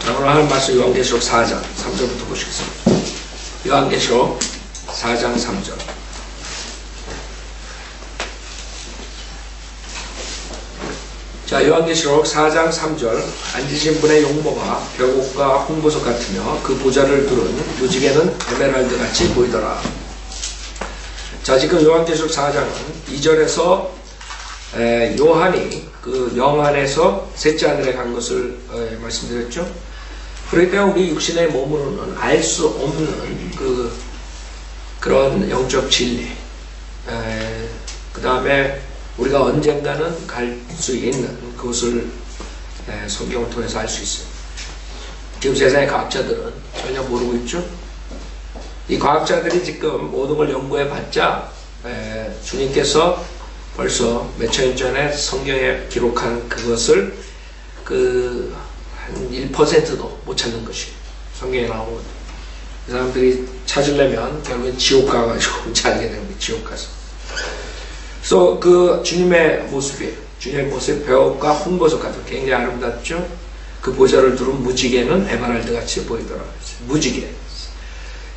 오늘 하는 말씀 요한계시록 4장 3절부터 보시겠습니다. 요한계시록 4장 3절. 자, 요한계시록 4장 3절. 앉으신 분의 용모가 벽옥과 홍보석 같으며 그 보좌를 두른 무지개는 에메랄드 같이 보이더라. 자, 지금 요한계시록 4장은 2절에서 요한이 그 영안에서 셋째 하늘에 간 것을 말씀드렸죠. 그렇기 때문에 우리 육신의 몸으로는 알 수 없는 그런 영적 진리, 그 다음에 우리가 언젠가는 갈 수 있는 그것을 성경을 통해서 알 수 있어요. 지금 세상의 과학자들은 전혀 모르고 있죠. 이 과학자들이 지금 모든 걸 연구해 봤자 주님께서 벌써 몇천 년 전에 성경에 기록한 그것을 한 1%도 못 찾는 것이에요. 성경에 나오는 것. 그 사람들이 찾으려면 결국엔 지옥 가가지고 찾게 되는 거예요. 지옥 가서. 그래서 그 주님의 모습이에요. 주님의 모습이 벽과 홍보석 같은 굉장히 아름답죠. 그 보좌를 두른 무지개는 에메랄드 같이 보이더라. 무지개.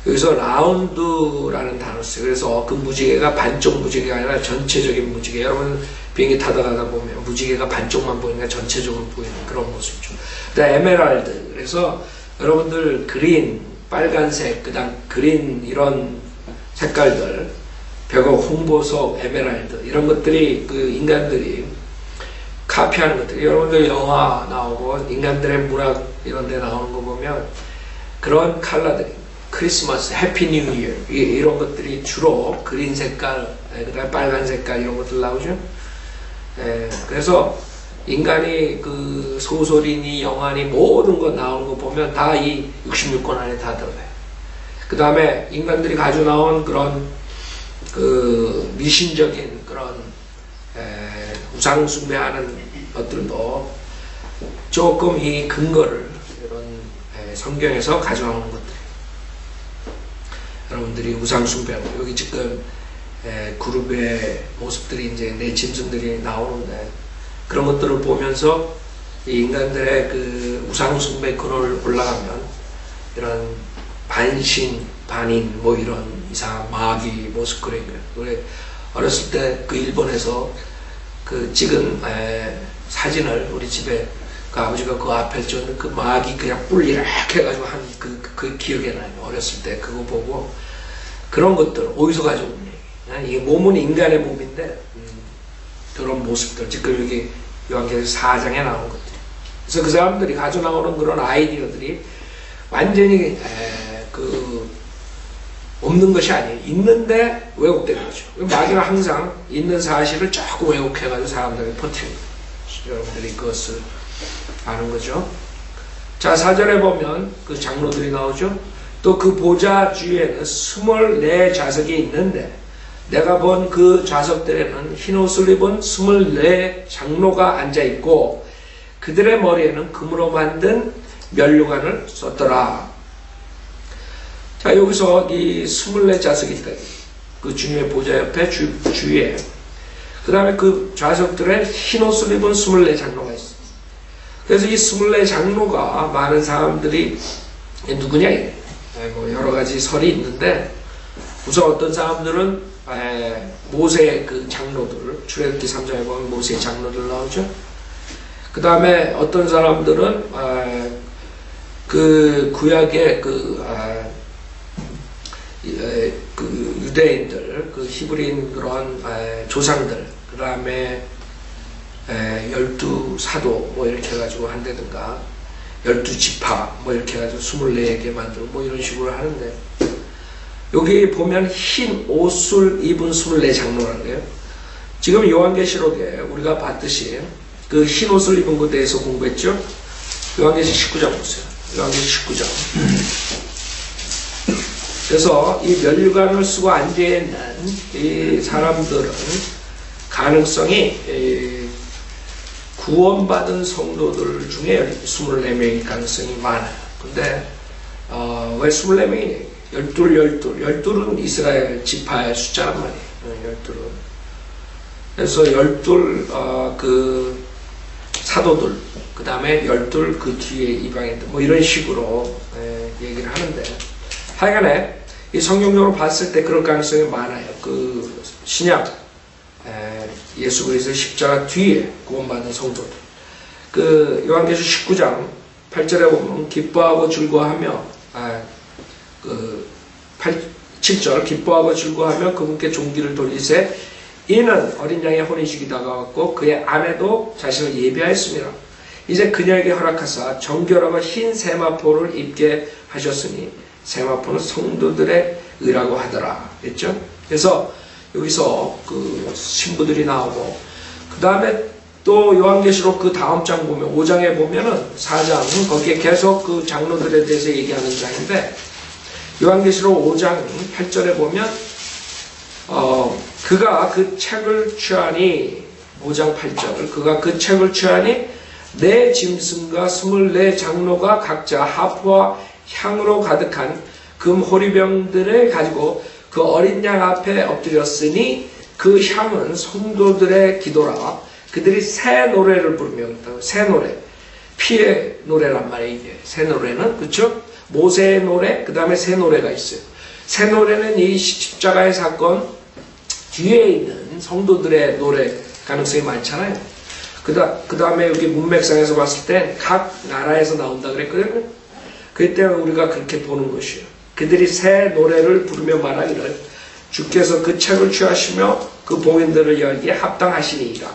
여기서 라운드라는 단어를 써요. 그래서 그 무지개가 반쪽 무지개가 아니라 전체적인 무지개. 여러분 비행기 타다 보면 무지개가 반쪽만 보이니까 전체적으로 보이는 그런 모습이죠. 그다음 에메랄드. 그래서 여러분들 그린, 빨간색, 그다음 그린 이런 색깔들, 벽옥, 홍보석, 에메랄드 이런 것들이 그 인간들이 카피하는 것들이 여러분들 영화 나오고 인간들의 문학 이런 데 나오는 거 보면 그런 컬러들이 크리스마스, 해피 뉴 이어 이런 것들이 주로 그린 색깔, 그 다음에 빨간 색깔 이런 것들 나오죠. 그래서 인간이 그 소설이니 영화니 모든 거 나오는 거 보면 다 이 66권 안에 다 들어가요. 그 다음에 인간들이 가지고 나온 그런 그 미신적인 그런 우상 숭배하는 것들도 조금 이 근거를 이런 성경에서 가져오는 것들. 여러분들이 우상 숭배하고 여기 지금 그룹의 모습들이 이제 내 짐승들이 나오는데 그런 것들을 보면서 이 인간들의 그 우상 숭배 근원을 올라가면 이런 반신, 반인 뭐 이런 이상한 마귀 모습 그런 거예요. 우리 어렸을 때 그 일본에서 그 찍은 사진을 우리 집에 그 아버지가 그 앞에 줬는데 그 마귀 그냥 뿔 이렇게 해가지고 한 그 기억이 나요. 어렸을 때 그거 보고 그런 것들 어디서 가져온 얘기? 이게 몸은 인간의 몸인데 그런 모습들 지금 여기 요한계시록 4장에 나온 것들. 그래서 그 사람들이 가져 나오는 그런 아이디어들이 완전히 없는 것이 아니에요. 있는데 왜곡되는 거죠. 마귀는 항상 있는 사실을 조금 왜곡해가지고 사람들에게 퍼뜨리는 거죠. 여러분들이 그것을 아는 거죠. 자, 4절에 보면 그 장로들이 나오죠. 또 그 보좌 주위에는 24 좌석이 있는데 내가 본 그 좌석들에는 흰 옷을 입은 24 장로가 앉아있고 그들의 머리에는 금으로 만든 면류관을 썼더라. 자, 여기서 이 24 좌석이 있다. 그 주님의 보좌 옆에 주위에. 그 다음에 그 좌석들에 흰 옷을 입은 24 장로가 있어요. 그래서 이 24 장로가 많은 사람들이 누구냐? 뭐 여러 가지 설이 있는데 우선 어떤 사람들은 모세 그 장로들, 출애굽기 3장에 보면 모세 장로들 나오죠. 그 다음에 어떤 사람들은 그 구약의 그 유대인들, 그 히브리인 그런 조상들, 그 다음에 12사도 뭐 이렇게 해가지고 한다든가 12지파 뭐 이렇게 해가지고 24개 만들고 뭐 이런 식으로 하는데 여기 보면 흰 옷을 입은 24 장로라는 거예요. 지금 요한계시록에 우리가 봤듯이 그 흰 옷을 입은 것에 대해서 공부했죠. 요한계시록 19장 보세요. 요한계시록 19장. 그래서 이 면류관을 쓰고 앉아있는 이 사람들은 가능성이 구원받은 성도들 중에 24명일 가능성이 많아요. 근데 왜 24명이냐? 12은 이스라엘 지파의 숫자란 말이에요. 12은. 그래서 12 그 사도들 그 다음에 12, 그 뒤에 이방인들, 뭐 이런 식으로 얘기를 하는데, 하여간에 이 성경적으로 봤을 때 그럴 가능성이 많아요. 그 신약 예수 그리스도의 십자가 뒤에 구원받는 성도들. 그 요한계시록 19장 8절에 보면 기뻐하고 즐거워하며 7절 기뻐하고 즐거워하며 그분께 종기를 돌리세 이는 어린 양의 혼인식이 다가왔고 그의 아내도 자신을 예비하였습니다. 이제 그녀에게 허락하사 정결하고 흰 세마포를 입게 하셨으니 세마포는 성도들의 의라고 하더라. 그랬죠? 그래서 여기서 그 신부들이 나오고 그 다음에 또 요한계시록 그 다음 장 보면 5장에 보면은 4장은 거기에 계속 그 장로들에 대해서 얘기하는 장인데 요한계시록 5장 8절에 보면 그가 그 책을 취하니 5장 8절 그가 그 책을 취하니 네 짐승과 24 장로가 각자 하프와 향으로 가득한 금 호리병들을 가지고 그 어린 양 앞에 엎드렸으니 그 향은 성도들의 기도라. 그들이 새 노래를 부르며 새 노래 피의 노래란 말이에요. 이게 새 노래는 그렇죠? 모세의 노래 그 다음에 새 노래가 있어요. 새 노래는 이 십자가의 사건 뒤에 있는 성도들의 노래 가능성이 많잖아요. 그 다음에 여기 문맥상에서 봤을 때 각 나라에서 나온다 그랬거든요. 그때 우리가 그렇게 보는 것이에요. 그들이 새 노래를 부르며 말하기를 주께서 그 책을 취하시며 그 봉인들을 열기에 합당하시니이다.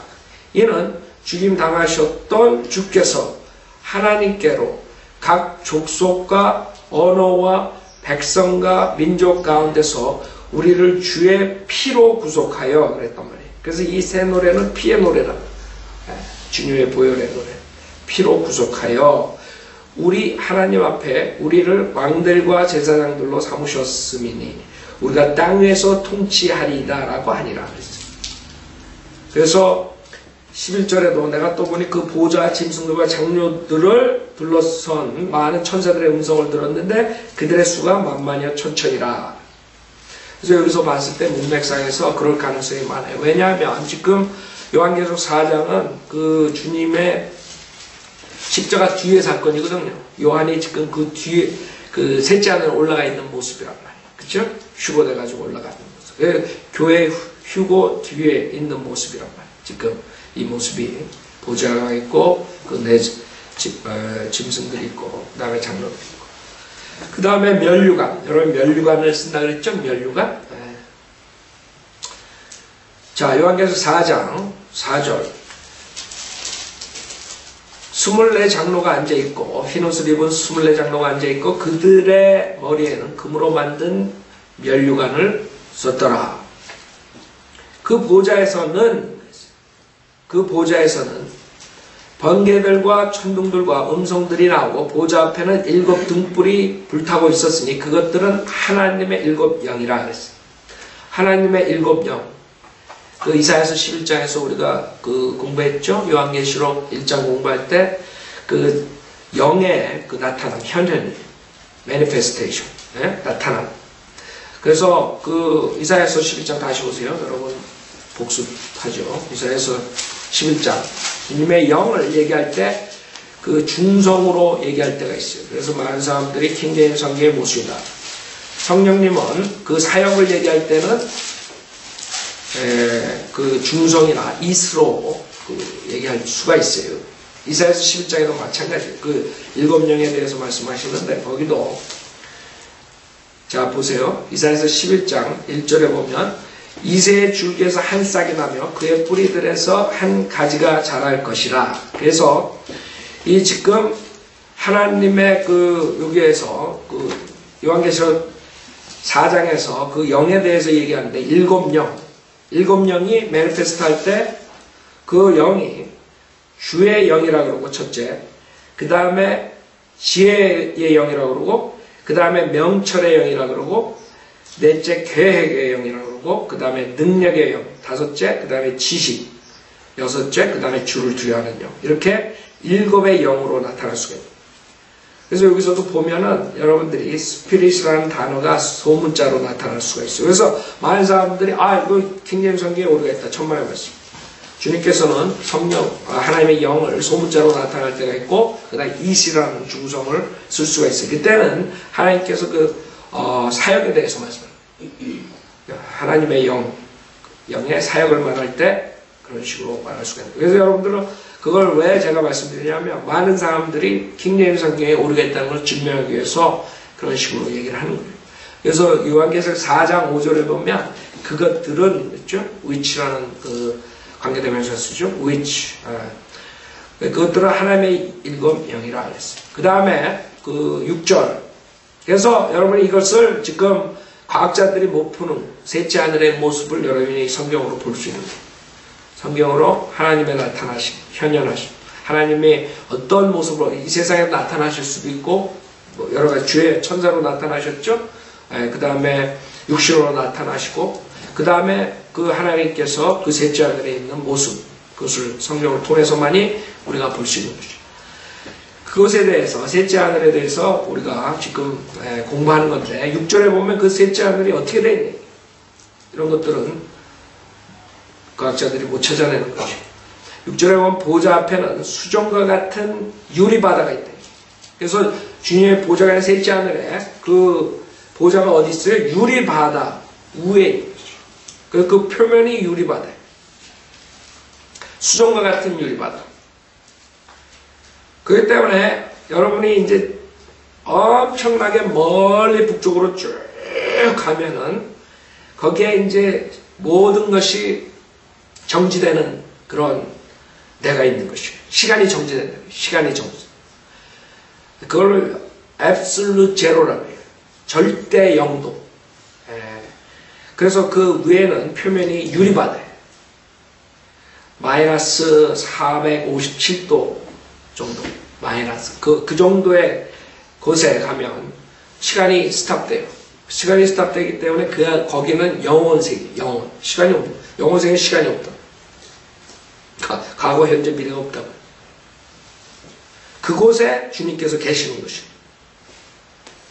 이는 죽임 당하셨던 주께서 하나님께로 각 족속과 언어와 백성과 민족 가운데서 우리를 주의 피로 구속하여 그랬단 말이에요. 그래서 이 새 노래는 피의 노래다. 주님의 보혈의 노래. 피로 구속하여 우리 하나님 앞에 우리를 왕들과 제사장들로 삼으셨음이니 우리가 땅 위에서 통치하리이다 라고 하니라. 그래서 11절에도 내가 또 보니 그 보좌 짐승들과 장로들을 둘러선 많은 천사들의 음성을 들었는데 그들의 수가 만만여 천천이라. 그래서 여기서 봤을 때 문맥상에서 그럴 가능성이 많아요. 왜냐하면 지금 요한계시록 4장은 그 주님의 십자가 뒤의 사건이거든요. 요한이 지금 그 뒤에 그 셋째 하늘에 올라가 있는 모습이란 말이에요. 그렇죠? 휴고돼가지고 올라가는 모습. 교회 휴고 뒤에 있는 모습이란 말이에요. 지금 이 모습이 보좌가 있고 그 네 짐승들이 있고 그 다음에 장로들이 있고 그 다음에 면류관. 여러분 면류관을 쓴다 그랬죠? 면류관. 자 요한계시록 4장 4절 24 장로가 앉아있고 흰옷을 입은 24 장로가 앉아있고 그들의 머리에는 금으로 만든 면류관을 썼더라. 그 보좌에서는 번개들과 천둥들과 음성들이 나오고 보좌 앞에는 7 등불이 불타고 있었으니 그것들은 하나님의 7 영이라 그랬어요. 하나님의 7 영. 그 이사야서 11장에서 우리가 그 공부했죠. 요한계시록 1장 공부할 때 그 영의 그 나타남, 현현, manifestation, 나타남. 그래서 그 이사야서 11장 다시 보세요. 여러분 복습하죠. 이사야서 11장 주님의 영을 얘기할 때 그 중성으로 얘기할 때가 있어요. 그래서 많은 사람들이 킹제임스 성경의 모습이다. 성령님은 그 사역을 얘기할 때는 그 중성이나 이스로 그 얘기할 수가 있어요. 이사야서 11장에도 마찬가지예요. 그 7 영에 대해서 말씀하시는데 거기도 자 보세요. 이사야서 11장 1절에 보면 이새의 줄기에서 한 싹이 나며 그의 뿌리들에서 한 가지가 자랄 것이라. 그래서 이 지금 하나님의 그 여기에서 그 요한계시록 4장에서 그 영에 대해서 얘기하는데 7 영. 7 영이 매니페스트 할 때 그 영이 주의 영이라고 그러고 첫째 그 다음에 지혜의 영이라고 그러고 그 다음에 명철의 영이라고 그러고 넷째 계획의 영이라고 그러고 그 다음에 능력의 영 다섯째 그 다음에 지식 여섯째 그 다음에 주를 두려워하는 영 이렇게 7의 영으로 나타날 수가 있습니다. 그래서 여기서도 보면은 여러분들이 스피릿이라는 단어가 소문자로 나타날 수가 있어요. 그래서 많은 사람들이 이거 킹제임스 성경에 오류가 있다. 천만의 말씀. 주님께서는 성령, 하나님의 영을 소문자로 나타날 때가 있고, 그 다음에 이시라는 중성을 쓸 수가 있어요. 그때는 하나님께서 사역에 대해서 말씀합니다. 하나님의 영의 사역을 말할 때 그런 식으로 말할 수가 있는 거예요. 그래서 여러분들은 그걸 왜 제가 말씀드리냐면, 많은 사람들이 킹제임스 성경에 오르겠다는 걸 증명하기 위해서 그런 식으로 얘기를 하는 거예요. 그래서 요한계시록 4장 5절에 보면 그것들은 있죠? which라는 그 관계대명사 쓰죠? which. 그것들은 하나님의 일곱 영이라 그랬어요. 그 다음에 그 6절. 그래서 여러분이 이것을 지금 과학자들이 못 푸는 셋째 하늘의 모습을 여러분이 성경으로 볼 수 있는 거예요. 성경으로 하나님의 나타나심, 현현하심. 하나님의 어떤 모습으로 이 세상에 나타나실 수도 있고, 뭐 여러 가지 주의 천사로 나타나셨죠? 그 다음에 육신으로 나타나시고, 그 다음에 그 하나님께서 그 셋째 하늘에 있는 모습, 그것을 성경을 통해서만이 우리가 볼 수 있는 것이죠. 그것에 대해서, 셋째 하늘에 대해서 우리가 지금 공부하는 건데, 6절에 보면 그 셋째 하늘이 어떻게 되어 있냐. 이런 것들은 과학자들이 못 찾아내는 것이죠. 6절에 보면 보좌 앞에는 수정과 같은 유리바다가 있다. 그래서 주님의 보좌가 있는 셋째 하늘에 그 보좌가 어디 있어요? 유리바다 위에 있는 거죠. 그 표면이 유리바다예요. 수정과 같은 유리바다. 그렇기 때문에 여러분이 이제 엄청나게 멀리 북쪽으로 쭉 가면은 거기에 이제 모든 것이 정지되는 그런 데가 있는 것이에요. 시간이 정지된다. 시간이 정지. 그걸 absolute zero라고 해요. 절대 영도. 그래서 그 위에는 표면이 유리바다예요. 마이너스 457도 정도. 마이너스. 그 정도의 곳에 가면 시간이 스탑돼요. 시간이 스탑되기 때문에 거기는 영원세계, 영원. 시간이 없다. 영원세계는 시간이 없다. 과거, 현재, 미래가 없다고. 그곳에 주님께서 계시는 것입니다.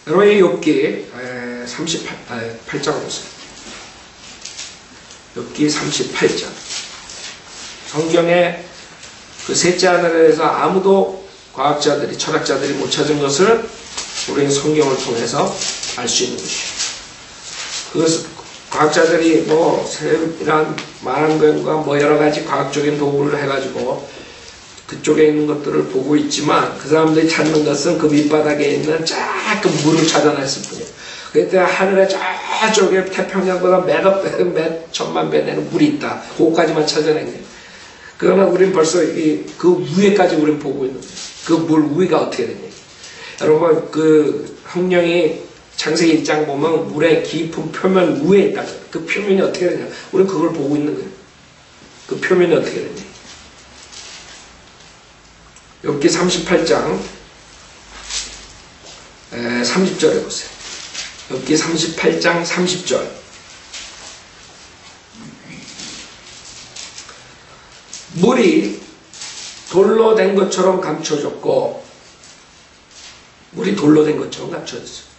여러분이 욥기 38장 보세요. 욥기 38장. 성경에 그 셋째 하늘에 대해서 아무도 과학자들이, 철학자들이 못 찾은 것을 우리는 성경을 통해서 알 수 있는 것이에요. 그것을 과학자들이 뭐 세이란 만원경과 뭐 여러 가지 과학적인 도구를 해가지고 그쪽에 있는 것들을 보고 있지만 그 사람들이 찾는 것은 그 밑바닥에 있는 작은 물을 찾아냈을 뿐이에요. 그때 하늘에 저쪽에 태평양보다 몇 천만 배 내는 물이 있다. 그거까지만 찾아낸 거예요. 그러나 우리는 벌써 그 위에까지 우리는 보고 있는 거예요. 그 물 위가 어떻게 되냐. 여러분 그 성령이 창세기 1장 보면 물의 깊은 표면 위에 있다. 그 표면이 어떻게 되냐. 우리는 그걸 보고 있는 거예요. 그 표면이 어떻게 되냐. 욥기 38장 30절에 보세요. 욥기 38장 30절. 물이 돌로 된 것처럼 감춰졌고, 물이 돌로 된 것처럼 감춰졌어요.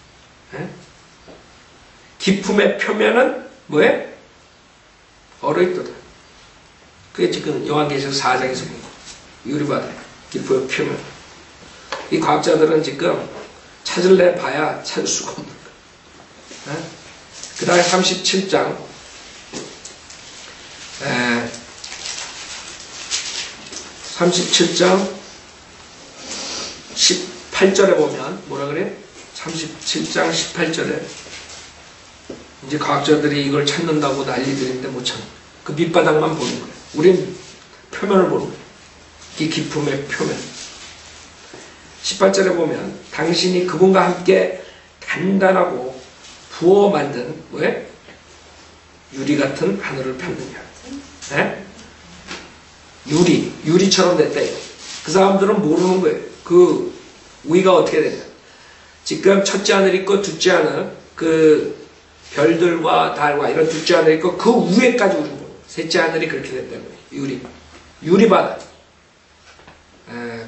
기품의 표면은 뭐예요? 얼어있도다. 그게 지금 요한계시록 4장에서 본 거. 유리바다. 기품의 표면. 이 과학자들은 지금 찾을래 봐야 찾을 수가 없는 거예요. 그 다음에 37장. 37장 18절에 보면 뭐라 그래요? 37장 18절에 이제 과학자들이 이걸 찾는다고 난리들인데 못 찾는 거예요. 그 밑바닥만 보는 거예요. 우린 표면을 보는 거예요. 이 기품의 표면. 18절에 보면 당신이 그분과 함께 단단하고 부어 만든 왜? 유리 같은 하늘을 폈느냐. 네? 유리처럼 됐다. 그 사람들은 모르는 거예요. 그 위가 어떻게 되냐. 지금 첫째 하늘 있고 둘째 하늘, 그 별들과 달과 이런 둘째 하늘 있고 그 위에까지 우리는 거예요. 셋째 하늘이 그렇게 됐다는 거예요. 유리바다.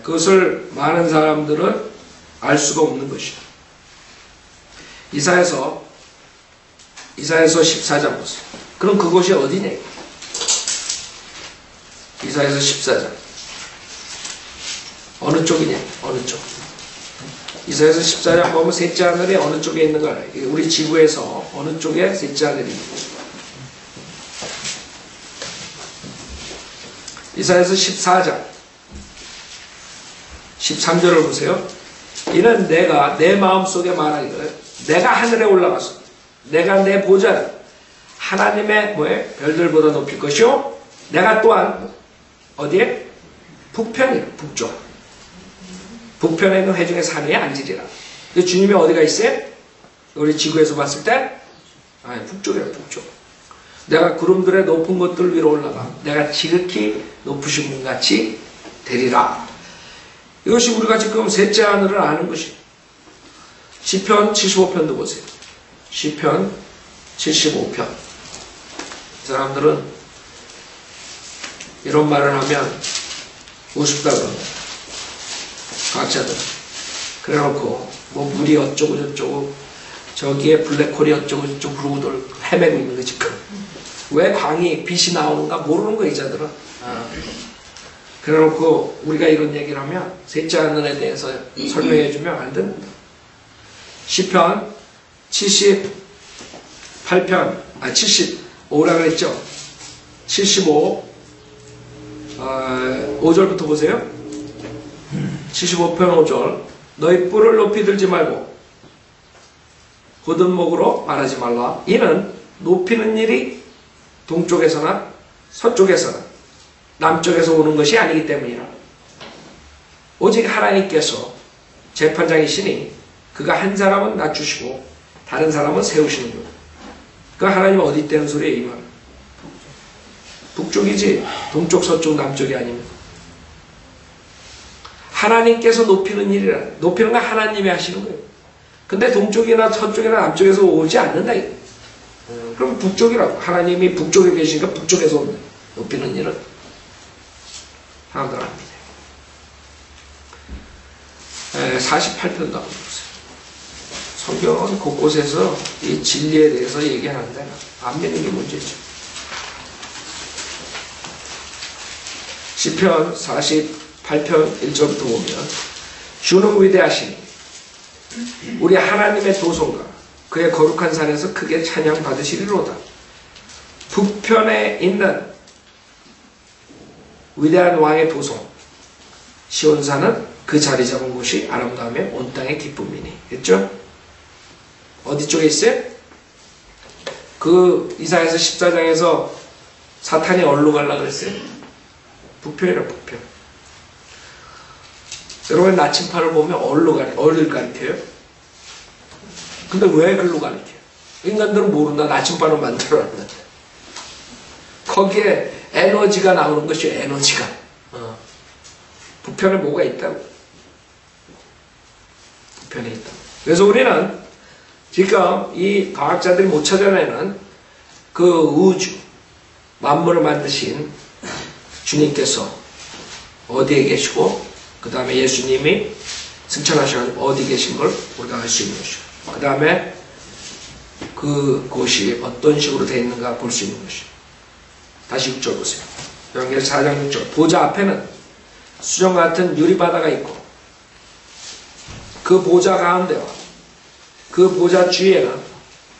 그것을 많은 사람들은 알 수가 없는 것이죠. 이사야서 14장 보세요. 그럼 그것이 어디냐. 이사야서 14장. 어느 쪽이냐? 어느 쪽? 이사야서 14장 보면 셋째 하늘이 어느 쪽에 있는 거 알아요? 우리 지구에서 어느 쪽에 셋째 하늘이 있는 거예요? 이사야서 14장 13절을 보세요. 이는 내가 내 마음속에 말하기를 내가 하늘에 올라가서 내가 내 보좌를 하나님의 뭐에 별들보다 높일 것이요 내가 또한 어디에? 북편이라 북쪽 북편에 있는 회중의 산 위에 앉으리라. 주님이 어디가 있어요? 우리 지구에서 봤을 때 북쪽이라 북쪽. 내가 구름들의 높은 곳들 위로 올라가 내가 지극히 높으신 분같이 되리라. 이것이 우리가 지금 셋째 하늘을 아는 것이에요. 시편 75편도 보세요. 시편 75편. 이 사람들은 이런 말을 하면 우습다 그럽니다. 과학자들. 그래놓고 뭐 물이 어쩌고 저쩌고 저기에 블랙홀이 어쩌고 저쩌고 그러고들 헤매고 있는 거 지금. 왜 광이 빛이 나오는가 모르는 거예요, 이자들은. 그래놓고 우리가 이런 얘기를 하면 셋째 하늘에 대해서 설명해주면 안 됩니다. 시편 78편 75라 그랬죠. 75 5절부터 보세요. 75편 5절 너희 뿔을 높이 들지 말고 곧은 목으로 말하지 말라. 이는 높이는 일이 동쪽에서나 서쪽에서나 남쪽에서 오는 것이 아니기 때문이라. 오직 하나님께서 재판장이시니 그가 한 사람은 낮추시고 다른 사람은 세우시는 것. 그 하나님은 어디 있다는 소리예요? 이 말. 북쪽이지 동쪽 서쪽 남쪽이 아닙니다. 하나님께서 높이는 일이라. 높이는 건 하나님이 하시는 거예요. 근데 동쪽이나 서쪽이나 남쪽에서 오지 않는다. 그럼 북쪽이라고. 하나님이 북쪽에 계시니까 북쪽에서 온다. 높이는 일은 사람들 압니다. 48편도 한번 보세요. 성경은 곳곳에서 이 진리에 대해서 얘기하는데 안 믿는 게 문제죠. 시편 48편 1절부터 보면 주는 위대하시니 우리 하나님의 도성과 그의 거룩한 산에서 크게 찬양 받으시리로다. 북편에 있는 위대한 왕의 도성 시온산은 그 자리 잡은 곳이 아름다움에 온 땅의 기쁨이니. 했죠? 어디 쪽에 있어요? 그 이사야서 14장에서 사탄이 어디로 가려고 그랬어요? 북편이라 북편. 여러분 나침판을 보면 어디를 가리켜요? 근데 왜 글로 가리켜요? 인간들은 모른다. 나침판을 만들어놨는데 거기에 에너지가 나오는 것이요. 에너지가. 북편에 뭐가 있다고? 북편에 있다고. 그래서 우리는 지금 이 과학자들이 못 찾아내는 그 우주 만물을 만드신 주님께서 어디에 계시고 그 다음에 예수님이 승천하셔서 어디 계신 걸 우리가 알 수 있는 것이고 그 다음에 그곳이 어떤 식으로 되어 있는가 볼 수 있는 것이고. 다시 6절 보세요. 요한계시록 4장 6절. 보좌 앞에는 수정 같은 유리바다가 있고 그 보좌 가운데와 그 보좌 주위에는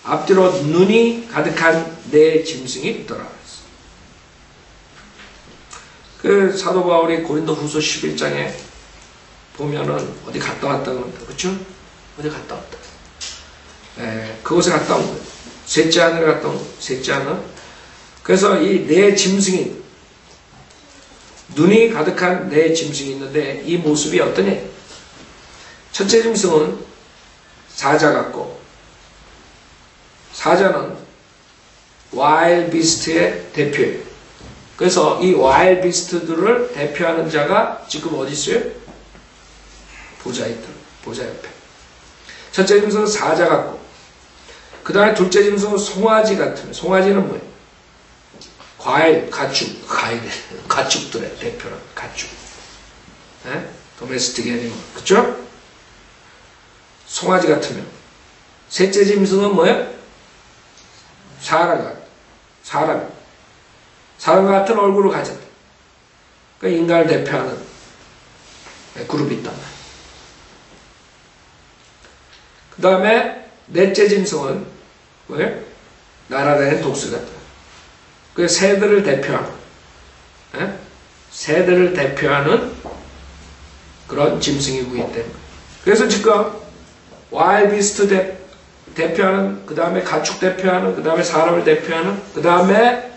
앞뒤로 눈이 가득한 네 짐승이 있더라. 그 사도 바울이 고린도 후서 11장에 보면은 어디 갔다 왔다 그럽니다. 그렇죠? 어디 갔다 왔다. 그곳에 갔다 온 거예요. 셋째 하늘에 갔다 온 거예요. 셋째 하늘. 그래서 이 네 짐승이 눈이 가득한 네 짐승이 있는데 이 모습이 어떠냐? 첫째 짐승은 사자 같고 사자는 와일드 비스트의 대표예요. 그래서 이 와일드 비스트들을 대표하는 자가 지금 어디 있어요? 보좌에 있다. 보좌 옆에. 첫째 짐승은 사자 같고 그 다음에 둘째 짐승은 송아지 같은. 송아지는 뭐예요? 과일, 가축들의 대표는 가축. 도메스틱 애니멀. 그쵸? 송아지 같으면. 셋째 짐승은 뭐예요? 사람 같은 얼굴을 가졌다. 그러니까 인간을 대표하는 그룹이 있단 말이에요. 그 다음에 넷째 짐승은 뭐예요? 날아다니는 독수리 같다. 그 새들을 대표하는, 새들을 대표하는 그런 짐승이고 있대. 그래서 지금 와일드 비스트 대표하는, 그 다음에 가축 대표하는, 그 다음에 사람을 대표하는, 그 다음에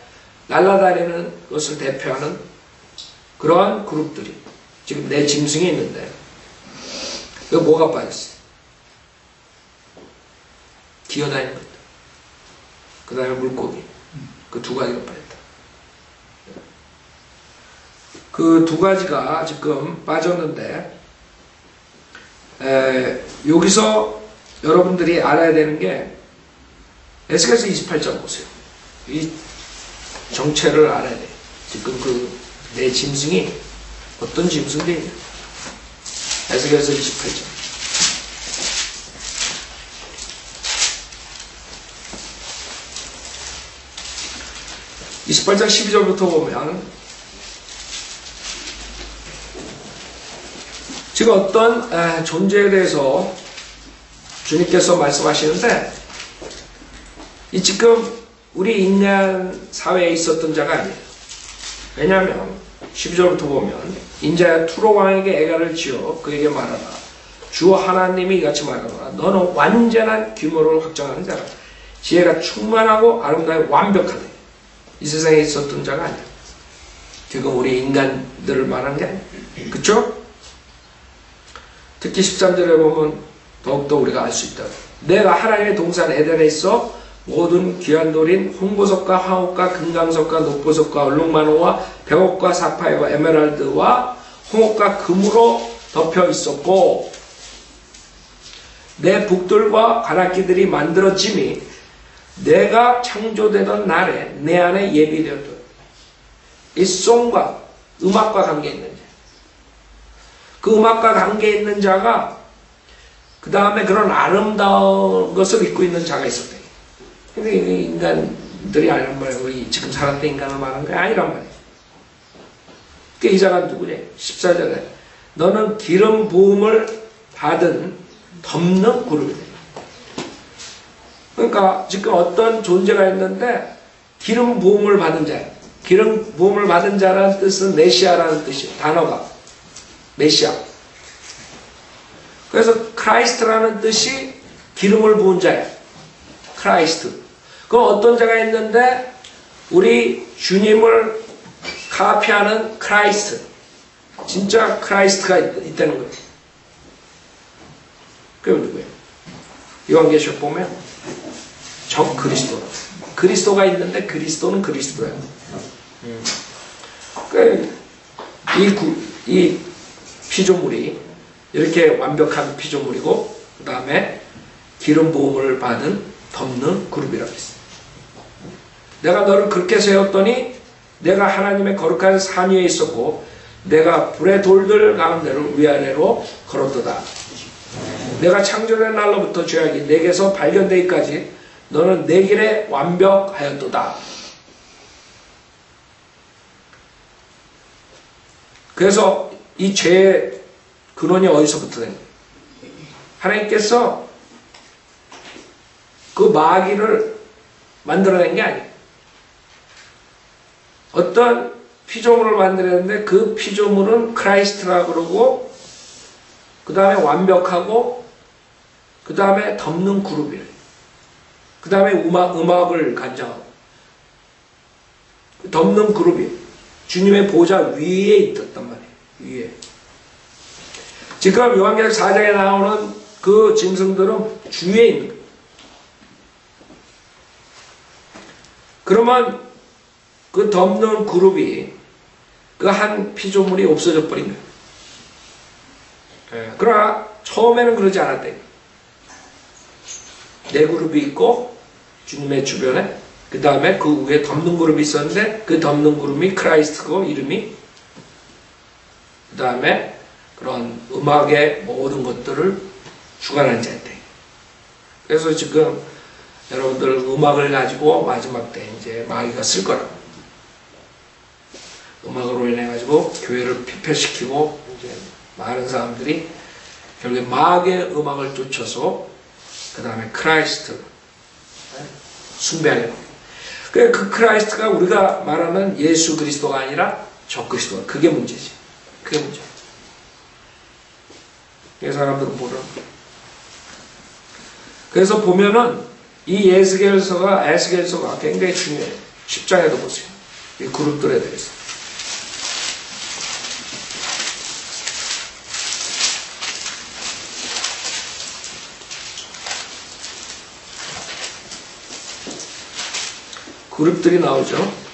날아다니는 것을 대표하는 그러한 그룹들이 지금 네 짐승이 있는데, 이거 뭐가 빠졌어요? 기어다니는 것들. 그 다음에 물고기. 그 두 가지가 빠졌다. 그 두 가지가 지금 빠졌는데, 여기서 여러분들이 알아야 되는 게 에스겔서 28장 보세요. 이 정체를 알아야 돼요. 지금 그 네 짐승이 어떤 짐승들이냐. 에스겔서 28장. (28장 12절부터) 보면 지금 어떤 존재에 대해서 주님께서 말씀하시는데, 이 지금 우리 인간 사회에 있었던 자가 아니에요. 왜냐하면 12절부터 보면 인자야 투로 왕에게 애가를 지어 그에게 말하라. 주 하나님이 이같이 말하노라. 너는 완전한 규모를 확정하는 자라. 지혜가 충만하고 아름다고 완벽하네. 이 세상에 있었던 자가 아니야. 지금 우리 인간들을 말하는 게 아니야. 그쵸? 특히 13절에 보면 더욱더 우리가 알 수 있다. 내가 하나님의 동산 에덴에 있어 모든 귀한 돌인 홍보석과 황옥과 금강석과 녹보석과 얼룩만호와 백옥과 사파이어와 에메랄드와 홍옥과 금으로 덮여 있었고, 내 북들과 가락기들이 만들어짐이 내가 창조되던 날에 내 안에 예비되었다. 이 송과 음악과 관계 있는 자, 그 음악과 관계 있는 자가 그 다음에 그런 아름다운 것을 입고 있는 자가 있었대. 근데 인간들이 아니란 말이에요. 우리 지금 살았던 인간을 말하는 게 아니란 말이에요. 그 이 자가 누구냐? 14절에 너는 기름 부음을 받은 덮는 그룹이다. 그러니까 지금 어떤 존재가 있는데 기름 부음을 받은 자예요. 기름 부음을 받은 자라는 뜻은 메시아라는 뜻이에요. 단어가 메시아. 그래서 크라이스트라는 뜻이 기름을 부은 자예요. 크라이스트. 그럼 어떤 자가 있는데 우리 주님을 카피하는 크라이스트, 진짜 크라이스트가 있다는 거예요. 그게 누구예요? 요한계시록 보면 적 그리스도. 그리스도가 있는데 그리스도는 그리스도예요. 이 피조물이 이렇게 완벽한 피조물이고, 그 다음에 기름 부음을 받은 덮는 그룹이라고 했어요. 내가 너를 그렇게 세웠더니 내가 하나님의 거룩한 산 위에 있었고 내가 불의 돌들 가운데를 위아래로 걸었도다. 내가 창조된 날로부터 죄악이 내게서 발견되기까지 너는 내 길에 완벽하였도다. 그래서 이 죄의 근원이 어디서부터 된 거예요? 하나님께서 그 마귀를 만들어낸 게 아니에요. 어떤 피조물을 만들었는데 그 피조물은 크라이스트라고 그러고, 그 다음에 완벽하고, 그 다음에 덮는 그룹이에요. 그 다음에 음악을 간장하고, 덮는 그룹이 주님의 보좌 위에 있었단 말이에요. 위에. 지금 요한계시록 4장에 나오는 그 짐승들은 주위에 있는 거예요. 그러면 그 덮는 그룹이 그 한 피조물이 없어져 버린 거예요. 그러나 처음에는 그러지 않았대요. 네 그룹이 있고 주님의 주변에, 그 다음에 그 위에 덮는 그룹이 있었는데 그 덮는 그룹이 크라이스트고 이름이, 그 다음에 그런 음악의 모든 것들을 주관하는 자였대요. 그래서 지금 여러분들 음악을 가지고 마지막 때 이제 마귀가 쓸 거라고. 음악으로 인해 가지고 교회를 피폐시키고 이제 많은 사람들이 결국에 마귀의 음악을 쫓아서 그 다음에 크라이스트 숭배하는 거예요. 그 크라이스트가 우리가 말하는 예수 그리스도가 아니라 적그리스도가 그게 문제지. 그게 문제. 이 사람들은 모르는 거예요. 그래서 보면은 이 에스겔서가 굉장히 중요해요. 10장에도 보세요. 이 그룹들에 대해서. 그룹들이 나오죠.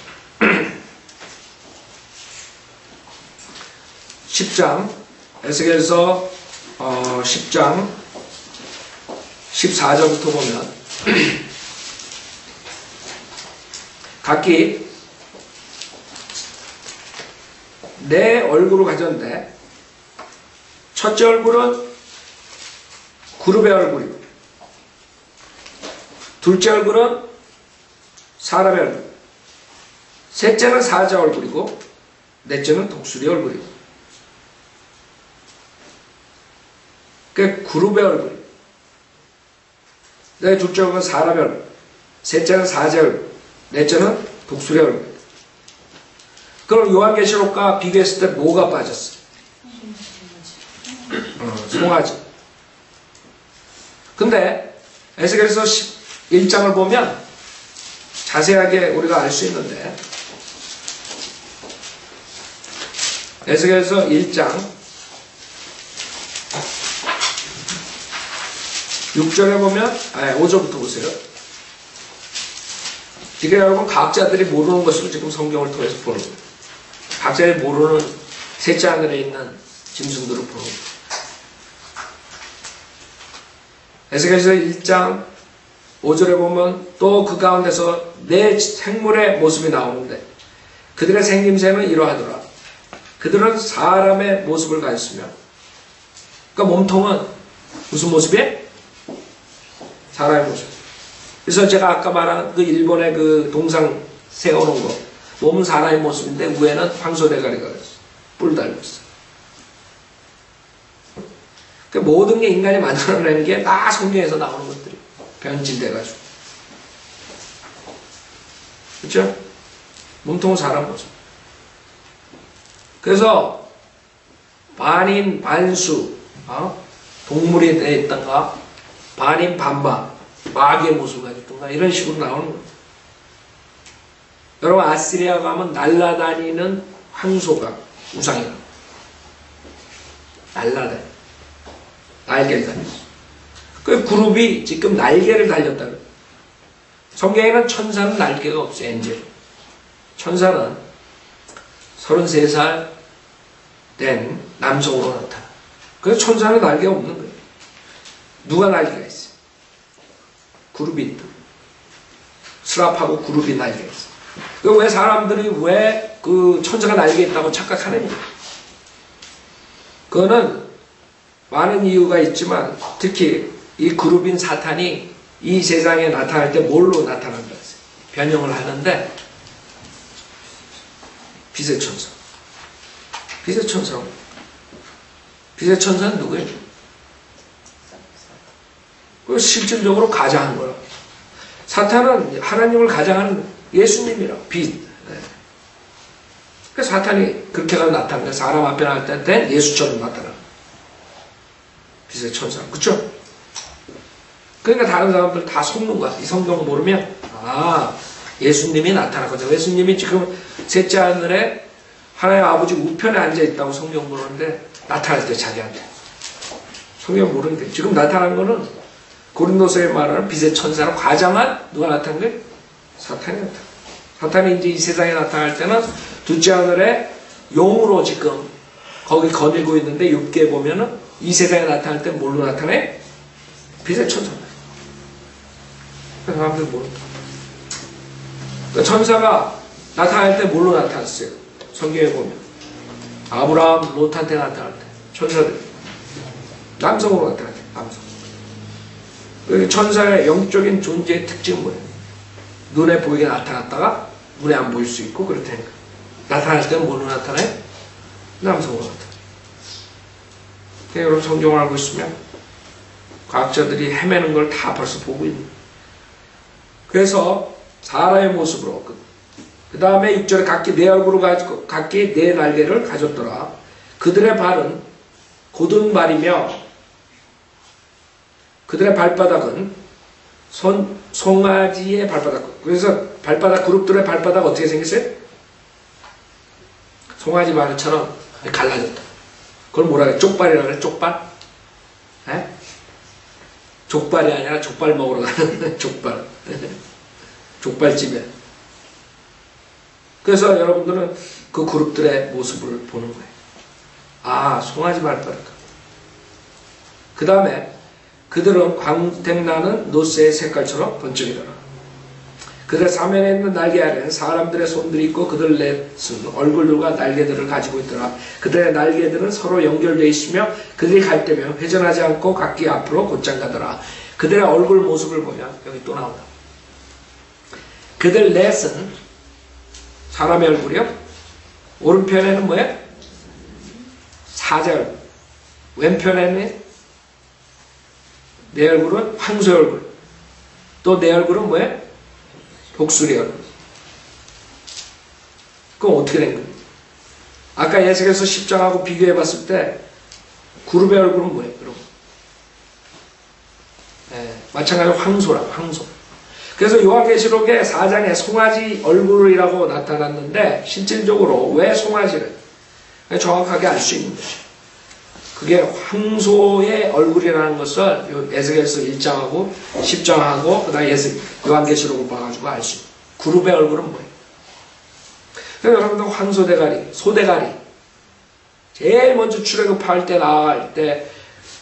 10장 에스겔서 10장 14절부터 보면 각기 내 얼굴을 가졌는데 첫째 얼굴은 그룹의 얼굴이고 둘째 얼굴은 사람의 얼굴, 셋째는 사자 얼굴이고 넷째는 독수리 얼굴이고 그 그룹의 얼굴. 내 둘째 얼굴은 사람의 얼굴, 셋째는 사자 얼굴, 넷째는 독수리 얼굴. 그럼 요한계시록과 비교했을 때 뭐가 빠졌어? 송아지. 근데 에스겔서 1장을 보면 자세하게 우리가 알 수 있는데 에스겔서 1장 6절에 보면 5절부터 보세요. 이게 여러분 과학자들이 모르는 것을 지금 성경을 통해서 보는 거예요. 과학자들이 모르는 셋째 하늘에 있는 짐승들을 보는 거예요. 에스겔서 1장 5절에 보면 또 그 가운데서 내 생물의 모습이 나오는데 그들의 생김새는 이러하더라. 그들은 사람의 모습을 가졌으며 그러니까 몸통은 무슨 모습이에요? 사람의 모습. 그래서 제가 아까 말한 그 일본의 그 동상 세워놓은 거 몸은 사람의 모습인데 위에는 황소대가리가 있어. 뿔 달렸어. 그 모든 게 인간이 만들어내는 게 다 성경에서 나오는 것들이 변질돼가지고. 그렇죠? 몸통은 사람 모습. 그래서 반인 반수 동물이 되어 있던가 반인 반마 마귀의 모습을 가지고 있던가 이런 식으로 나오는 거예요. 여러분 아시리아 가면 날아다니는 황소가 우상이에요. 날아다니 날개를 달렸어. 그 그룹이 지금 날개를 달렸다는. 성경에는 천사는 날개가 없어요. 엔젤. 천사는 33살 된 남성으로 나타나. 그래서 천사는 날개가 없는 거예요. 누가 날개가 있어요? 그룹이 있다. 스랍하고 그룹이 날개가 있어요. 왜 사람들이 왜 그 천사가 날개 있다고 착각하느냐? 그거는 많은 이유가 있지만 특히 이 그룹인 사탄이 이 세상에 나타날 때 뭘로 나타난다 했어요? 변형을 하는데 빛의 천사. 빛의 천사. 빛의 천사는 누구예요? 그 실질적으로 가장한 거예요. 사탄은 하나님을 가장하는 예수님이라 빛. 그래서 사탄이 그렇게 나타난 거예요. 사람 앞에 나올 때 예수처럼 나타나. 빛의 천사. 그쵸? 그러니까 다른 사람들 다 속는 거야. 이 성경 모르면 예수님이 나타났거든요. 예수님이 지금 셋째 하늘에 하나님 아버지 우편에 앉아있다고 성경 모르는데 나타날 때 자기한테. 성경 모르는데 지금 나타난 거는 고린도서에 말하는 빛의 천사로 과장한 누가 나타난 거예요? 사탄이 나타난 거예요. 사탄이 이제 이 세상에 나타날 때는 둘째 하늘에 용으로 지금 거기 거닐고 있는데 6개 보면은 이 세상에 나타날 때 뭘로 나타내? 빛의 천사. 사람들이 모른다. 그러니까 천사가 나타날 때 뭘로 나타났어요? 성경에 보면 아브라함, 롯한테 나타날 때 천사들 남성으로 나타날 때 남성. 천사의 영적인 존재의 특징은 뭐예요? 눈에 보이게 나타났다가 눈에 안 보일 수 있고 그렇다니까. 나타날 때는 뭐로 나타나요? 남성으로 나타나요. 여러분 성경을 알고 있으면 과학자들이 헤매는 걸 다 벌써 보고 있는 거예요. 그래서 사람의 모습으로 그 다음에 6절에 각기 네 얼굴을 가지고 각기 네 날개를 가졌더라. 그들의 발은 곧은 발이며 그들의 발바닥은 송아지의 발바닥. 그래서 발바닥 그룹들의 발바닥 어떻게 생겼어요? 송아지 발처럼 갈라졌다. 그걸 뭐라 그래? 쪽발이라고 그래? 쪽발? 에? 족발이 아니라 족발 먹으러 가는 족발. 족발집에. 그래서 여러분들은 그 그룹들의 모습을 보는 거예요. 아, 송아지 발바닥. 그 다음에 그들은 광택나는 노새의 색깔처럼 번쩍이더라. 그들의 사면에 있는 날개 아래는 사람들의 손들이 있고 그들 넷은 얼굴들과 날개들을 가지고 있더라. 그들의 날개들은 서로 연결되어 있으며 그들이 갈 때면 회전하지 않고 각기 앞으로 곧장 가더라. 그들의 얼굴 모습을 보면 여기 또 나온다. 그들 넷은 사람의 얼굴이요. 오른편에는 뭐예요? 사자 얼굴. 왼편에는 내 얼굴은 황소의 얼굴. 또 내 얼굴은 뭐예요? 독수리 얼굴. 그럼 어떻게 된 거예요? 아까 예수께서 10장하고 비교해 봤을 때 그룹의 얼굴은 뭐예요? 여러분? 마찬가지로 황소라, 황소. 그래서 요한계시록에 4장에 송아지 얼굴이라고 나타났는데 실질적으로 왜 송아지를 정확하게 알 수 있는 것이에요. 그게 황소의 얼굴이라는 것을 에스겔서 1장하고 10장하고 그 다음에 요한계시록을 봐가지고 알 수 있어요. 그룹의 얼굴은 뭐예요? 그래서 여러분들 황소대가리, 소대가리 제일 먼저 출애굽할 때 나갈 때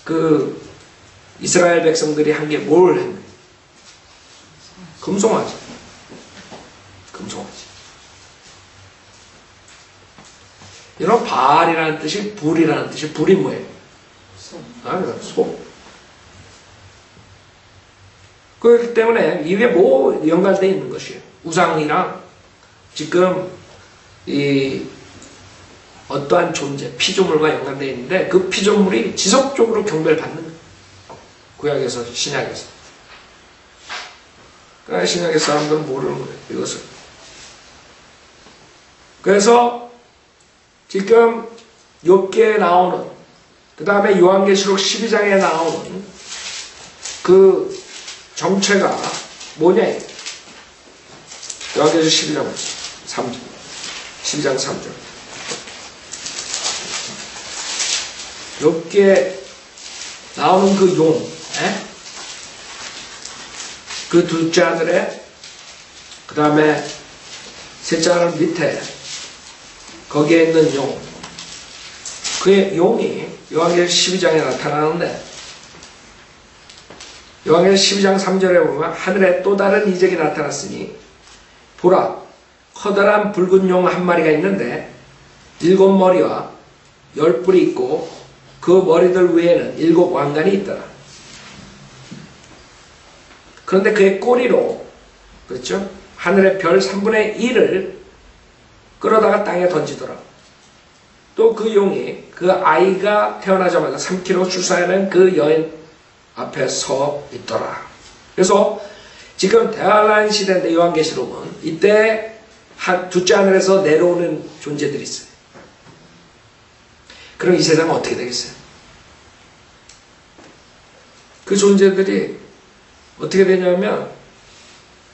그 이스라엘 백성들이 한 게 뭘 했는데? 금송아지. 금송아지. 이런 발이라는 뜻이 불이라는 뜻이 불이 뭐예요? 소. 그렇기 때문에 이게 뭐 연관되어 있는 것이에요. 우상이랑 지금 이 어떠한 존재, 피조물과 연관되어 있는데 그 피조물이 지속적으로 경배를 받는 거예요. 구약에서 신약에서. 그러니까 신약의 사람들은 모르는 거예요. 이것을. 그래서 지금 욥기에 나오는 그 다음에 요한계시록 12장에 나오는 그 정체가 뭐냐? 요한계시록 12장 3절 12장 3절 욥기에 나오는 그 용, 그 둘째 아들의 그 다음에 셋째 아들 밑에 거기에 있는 용, 그의 용이 요한계시록 12장에 나타나는데 요한계시록 12장 3절에 보면 하늘에 또 다른 이적이 나타났으니 보라 커다란 붉은 용 한 마리가 있는데 7머리와 10뿔이 있고 그 머리들 위에는 7 왕관이 있더라. 그런데 그의 꼬리로 그렇죠? 하늘의 별 3분의 1을 끌어다가 땅에 던지더라. 또 그 용이 그 아이가 태어나자마자 3kg 출산하는 그 여인 앞에 서 있더라. 그래서 지금 대환란 시대인데 요한계시록은 이때 둘째 하늘에서 내려오는 존재들이 있어요. 그럼 이 세상은 어떻게 되겠어요? 그 존재들이 어떻게 되냐면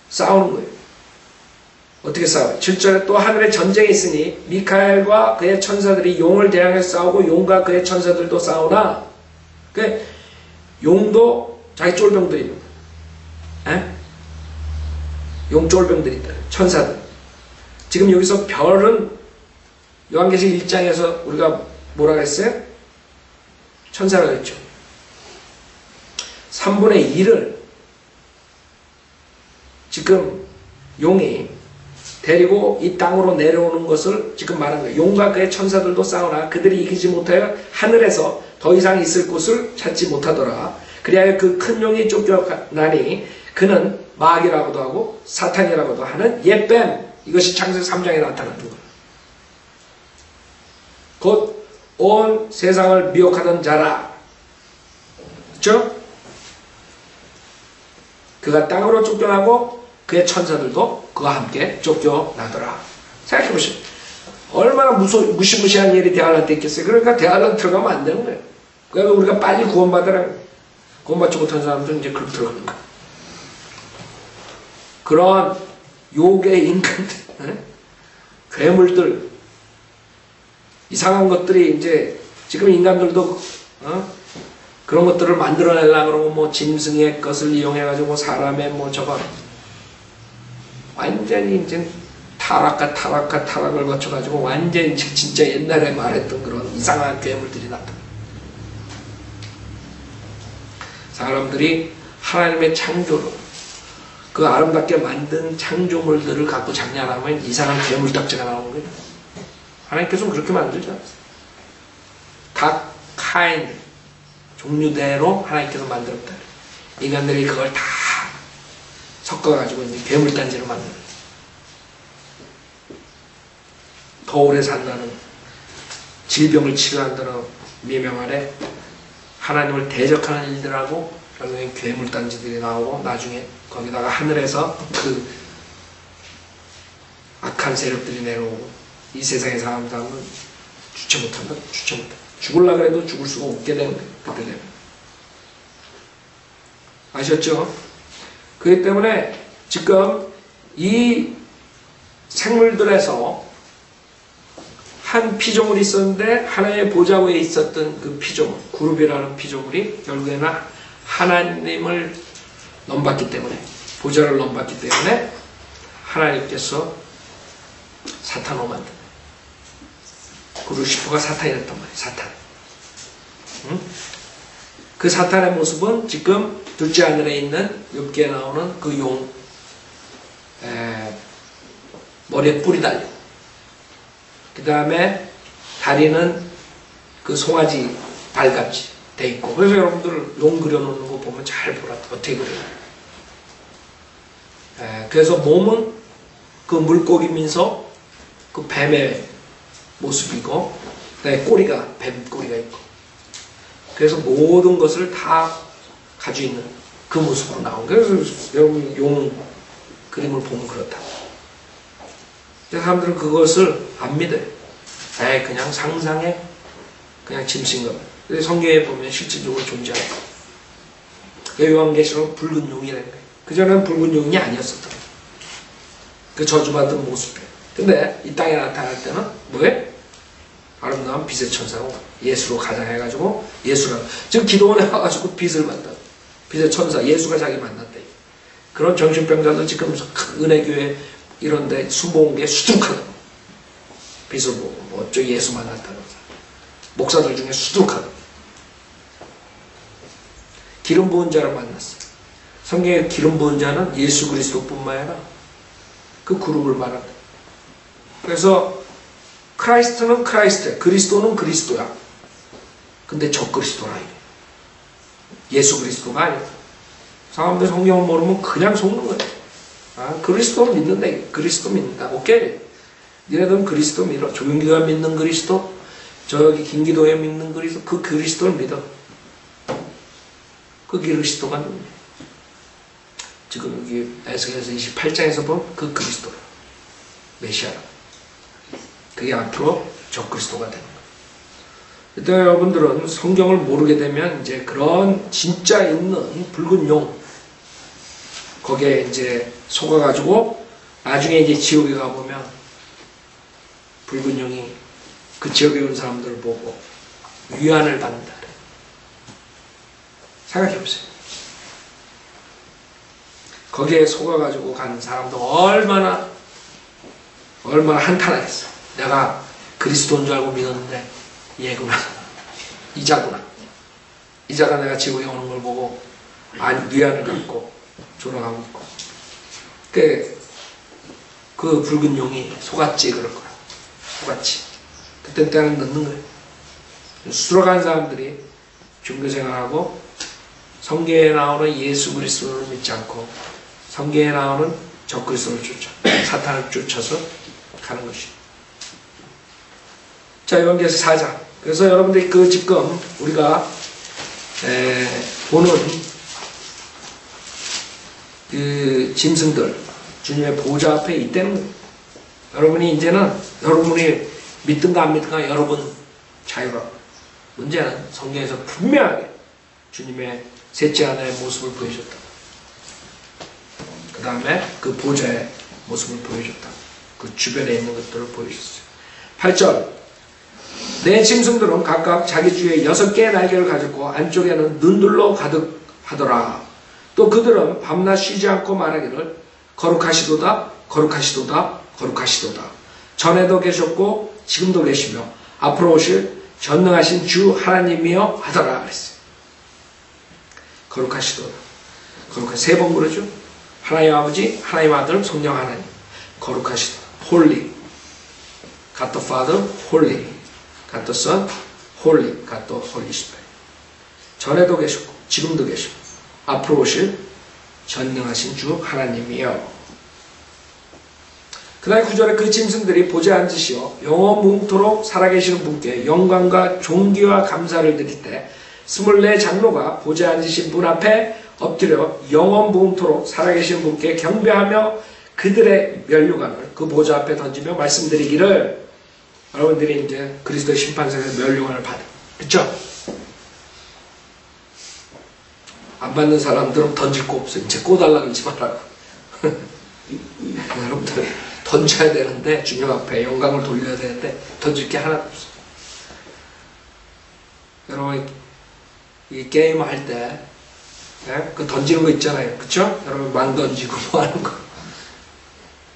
싸우는 거예요. 어떻게 싸워요? 7절에 또 하늘에 전쟁이 있으니 미카엘과 그의 천사들이 용을 대항해 싸우고 용과 그의 천사들도 싸우나 그 용도 자기 쫄병들이 있는 거예요. 용 쫄병들이 있다. 천사들. 지금 여기서 별은 요한계시록 1장에서 우리가 뭐라 그랬어요? 천사라고 했죠. 3분의 1을 지금 용이 데리고 이 땅으로 내려오는 것을 지금 말하는 거예요. 용과 그의 천사들도 싸우나 그들이 이기지 못하여 하늘에서 더 이상 있을 곳을 찾지 못하더라. 그리하여 그 큰 용이 쫓겨나니 그는 마귀라고도 하고 사탄이라고도 하는 옛뱀. 이것이 창세기 3장에 나타나는 거예요. 곧 온 세상을 미혹하던 자라. 그렇죠? 그가 땅으로 쫓겨나고 그의 천사들도 그와 함께 쫓겨나더라. 생각해보시오. 얼마나 무시무시한 일이 대환란 때 있겠어요. 그러니까 대환란 들어가면 안 되는 거예요. 그러니까 우리가 빨리 구원받으라는 거예요. 구원받지 못한 사람들은 이제 그렇게 들어가는 거예요. 그런 욕의 인간들, 괴물들, 이상한 것들이 이제 지금 인간들도 그런 것들을 만들어내려고 그러고 뭐 짐승의 것을 이용해가지고 사람의 뭐 저거 완전히 이제 타락을 거쳐가지고 완전히 진짜 옛날에 말했던 그런 이상한 괴물들이 나타나. 사람들이 하나님의 창조로 그 아름답게 만든 창조물들을 갖고 장난하면 이상한 괴물딱지가 나오는 거예요. 하나님께서는 그렇게 만들지 않았어요. 각 카인 종류대로 하나님께서 만들었다. 인간들이 그걸 다 섞어가지고 이제 괴물단지를 만드는. 더 오래 산다는, 질병을 치료한다는 미명 아래 하나님을 대적하는 일들하고 결국엔 괴물단지들이 나오고 나중에 거기다가 하늘에서 그 악한 세력들이 내려오고 이 세상의 사람들은 주체 못한다. 죽으려고 해도 죽을 수가 없게 되는 거예요. 그때 되면. 아셨죠? 그렇기 때문에 지금 이 생물들에서 한 피조물이 있었는데 하나님의 보좌 위에 있었던 그 피조물, 그룹이라는 피조물이 결국에는 하나님을 넘봤기 때문에, 보좌를 넘봤기 때문에 하나님께서 사탄을 만든다. 그 루시퍼가 사탄이었단 말이에요. 사탄. 응? 그 사탄의 모습은 지금 둘째 하늘에 있는 욥기에 나오는 그 용, 머리에 뿔이 달려. 그 다음에 다리는 그 송아지 발같이 돼 있고. 그래서 여러분들 용 그려놓는 거 보면 잘 보라. 어떻게 그려요? 그래서 몸은 그 물고기면서 그 뱀의 모습이고, 그다음에 꼬리가 뱀 꼬리가 있고. 그래서 모든 것을 다 가지고 있는 그 모습으로 나온 거예요. 그래서 여러분 용 그림을 보면 그렇다. 사람들은 그것을 안 믿어요. 그냥 상상해, 그냥 짐승인가 봐요. 근데 성경에 보면 실질적으로 존재하는 거예요. 요한계시록은 붉은 용이라는 거예요. 그전에는 붉은 용이 아니었었던 거예요. 그 저주받은 모습이에요. 근데 이 땅에 나타날 때는 뭐예요? 아름다운 빛의 천사고 예수로 가장해가지고 예수랑 지금 기도원에 와가지고 빛을 만났다. 빛의 천사 예수가 자기 만났대. 그런 정신병자들 지금 은혜교회 이런데 수모은 게 수두룩하다. 빛을 보고 뭐 어쩌 예수 만났다는 목사들 중에 수두룩하다. 기름 부은 자를 만났어. 성경에 기름 부은 자는 예수 그리스도뿐만 아니라 그 그룹을 말한다. 그래서 크라이스트는 크라이스트야. 그리스도는 그리스도야. 근데 저 그리스도라 이래. 예수 그리스도가 아니야. 사람들 성경을 모르면 그냥 속는 거야. 그리스도를 믿는다. 그리스도 믿는다. 오케이. 니네들은 그리스도 믿어. 조용기가 믿는 그리스도, 저기 김기도에 믿는 그리스도, 그 그리스도를 믿어. 그 그리스도가 누구냐? 지금 여기 에스겔서 28장에서 본 그 그리스도, 메시아라. 그게 앞으로 저 그리스도가 되는 거예요. 그때 여러분들은 성경을 모르게 되면 이제 그런 진짜 있는 붉은 용 거기에 이제 속아가지고 나중에 이제 지옥에 가보면 붉은 용이 그 지역에 온 사람들을 보고 위안을 받는다. 생각해보세요. 거기에 속아가지고 간 사람도 얼마나 한탄하겠어. 내가 그리스도인 줄 알고 믿었는데 얘구나. 이자구나. 이자가 내가 지옥에 오는 걸 보고 위안을 갖고 졸아가고 있고. 그 붉은 용이 속았지 그럴 거야. 속았지. 그때 때는 넣는 거예요. 수술어간 사람들이 종교생활하고 성경에 나오는 예수 그리스도를 믿지 않고 성경에 나오는 적그리스도를 쫓아 사탄을 쫓아서 가는 것이에요. 자, 요한계시록 4장. 그래서 여러분들이 그 지금 우리가 보는 그 짐승들 주님의 보좌 앞에 있다는 거예요. 여러분이 이제는 여러분이 믿든가 안 믿든가 여러분 자유라. 문제는 성경에서 분명하게 주님의 셋째 하나의 모습을 보여줬다. 그 다음에 그 보좌의 모습을 보여줬다. 그 주변에 있는 것들을 보여줬어요. 8절. 내 짐승들은 각각 자기 주위에 6개의 날개를 가졌고 안쪽에는 눈들로 가득하더라. 또 그들은 밤낮 쉬지 않고 말하기를 거룩하시도다 거룩하시도다 거룩하시도다. 전에도 계셨고 지금도 계시며 앞으로 오실 전능하신 주 하나님이여 하더라 그랬어요. 거룩하시도다. 거룩하시. 3번 그러죠. 하나님 아버지, 하나님 아들, 성령 하나님. 거룩하시도다. Holy. God the Father, Holy. God the Son, Holy. God the Holy Spirit. 전에도 계셨고 지금도 계시고 앞으로 오실 전능하신 주 하나님이여. 그 다음에 9절에 그 짐승들이 보좌에 앉으시어 영원 무궁토록 살아계시는 분께 영광과 존귀와 감사를 드릴 때 24 장로가 보좌에 앉으신 분 앞에 엎드려 영원 무궁토록 살아계시는 분께 경배하며 그들의 면류관을 그 보좌 앞에 던지며 말씀드리기를 여러분들이 이제 그리스도의 심판상에서 면류관을 받은. 그쵸? 안 받는 사람들은 던질 거 없어요. 이제 꼬달라 그러지 말라고. 여러분들 던져야 되는데 주님 앞에 영광을 돌려야 되는데 던질 게 하나도 없어요. 여러분 이 게임 할 때 그 던지는 거 있잖아요. 그쵸? 여러분 망 던지고 뭐 하는 거.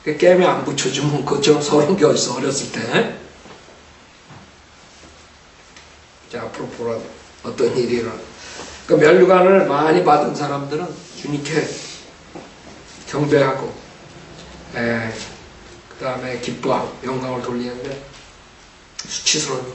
그 게임에 안 붙여주면 그처럼 서러운 게 어딨어 어렸을 때. 자, 앞으로 보라 어떤 일이 일어나. 그 면류관을 많이 받은 사람들은 주님께 경배하고 그 다음에 기뻐하고 영광을 돌리는데 수치스러운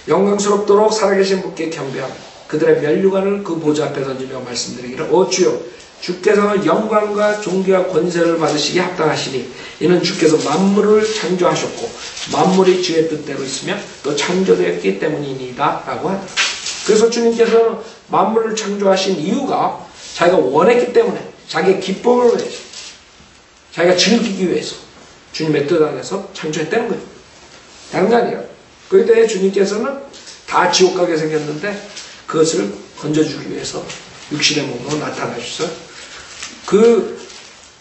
영광스럽도록 살아계신 분께 경배하고 그들의 면류관을 그 보좌 앞에 던지며 말씀드리기를 오 주여 주께서는 영광과 존귀와 권세를 받으시기에 합당하시니 이는 주께서 만물을 창조하셨고 만물이 주의 뜻대로 있으며 또 창조되었기 때문이니이다 라고 하더라. 그래서 주님께서는 만물을 창조하신 이유가 자기가 원했기 때문에 자기의 기쁨을 위해서 자기가 즐기기 위해서 주님의 뜻 안에서 창조했다는 거예요. 당연이에요. 그때 주님께서는 다 지옥 가게 생겼는데 그것을 건져주기 위해서 육신의 몸으로 나타나셔서 그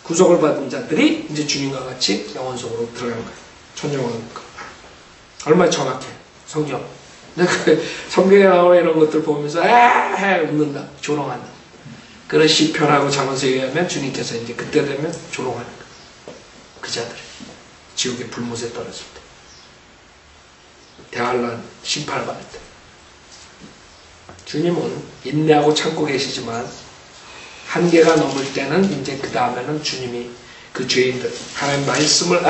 구속을 받은 자들이 이제 주님과 같이 영원 속으로 들어가는 거예요. 천영원이니까. 얼마나 정확해. 성경. 성경에 나오는 이런 것들 보면서 웃는다. 조롱한다. 그런 시편하고 잠언서에 의하면 주님께서 이제 그때 되면 조롱하는 거예요. 그 자들이 지옥의 불못에 떨어질 때 대환란 심판을 받을 때 주님은 인내하고 참고 계시지만 한계가 넘을 때는 이제 그 다음에는 주님이 그 죄인들 하나님 말씀을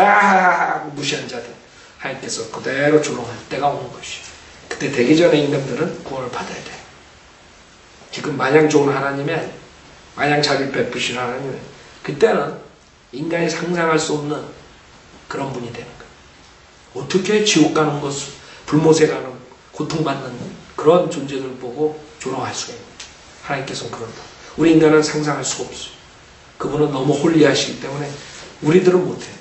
무시한 자들 하나님께서 그대로 조롱할 때가 오는 것이에요. 그때 되기 전에 인간들은 구원을 받아야 돼. 지금 마냥 좋은 하나님이 아니에요. 마냥 자비를 베푸신 하나님은 그때는 인간이 상상할 수 없는 그런 분이 되는 거예요. 어떻게 지옥 가는 것, 불못에 가는 고통받는 그런 존재들 보고 조롱할 수가 있는 하나님께서는 그런다. 우리 인간은 상상할 수가 없어요. 그분은 너무 홀리하시기 때문에 우리들은 못해요.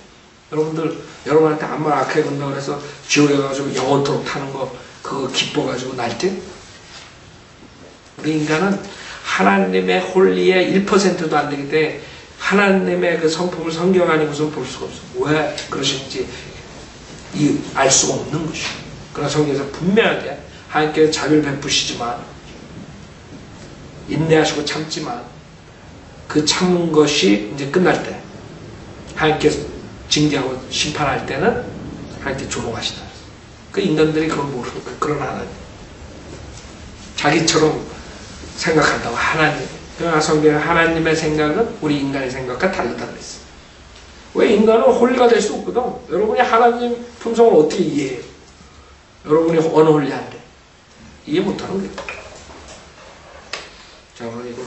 여러분한테 아무 말 악하게 건다고 해서 지옥에 가가지고 영원토록 타는 거 그거 기뻐가지고 날 때 우리 인간은 하나님의 홀리의 1%도 안 되기 때문에 하나님의 그 성품을 성경 아니고서는 볼 수가 없어요. 왜 그러신지 알 수가 없는 것이에요. 그러나 성경에서 분명하게 하나님께서 자비를 베푸시지만 인내하시고 참지만 그 참는 것이 이제 끝날 때 하나님께서 징계하고 심판할 때는 하나님께 조롱하시다. 그 인간들이 그걸 모르는 거예요. 그런 하나님. 자기처럼 생각한다고 하나님. 그러나 성경에 하나님의 생각은 우리 인간의 생각과 다르다 그랬어요. 왜 인간은 홀리가 될 수 없거든. 여러분이 하나님 품성을 어떻게 이해해요? 여러분이 어느 홀리한데 이해 못하는 거예요. 자, 오늘 이걸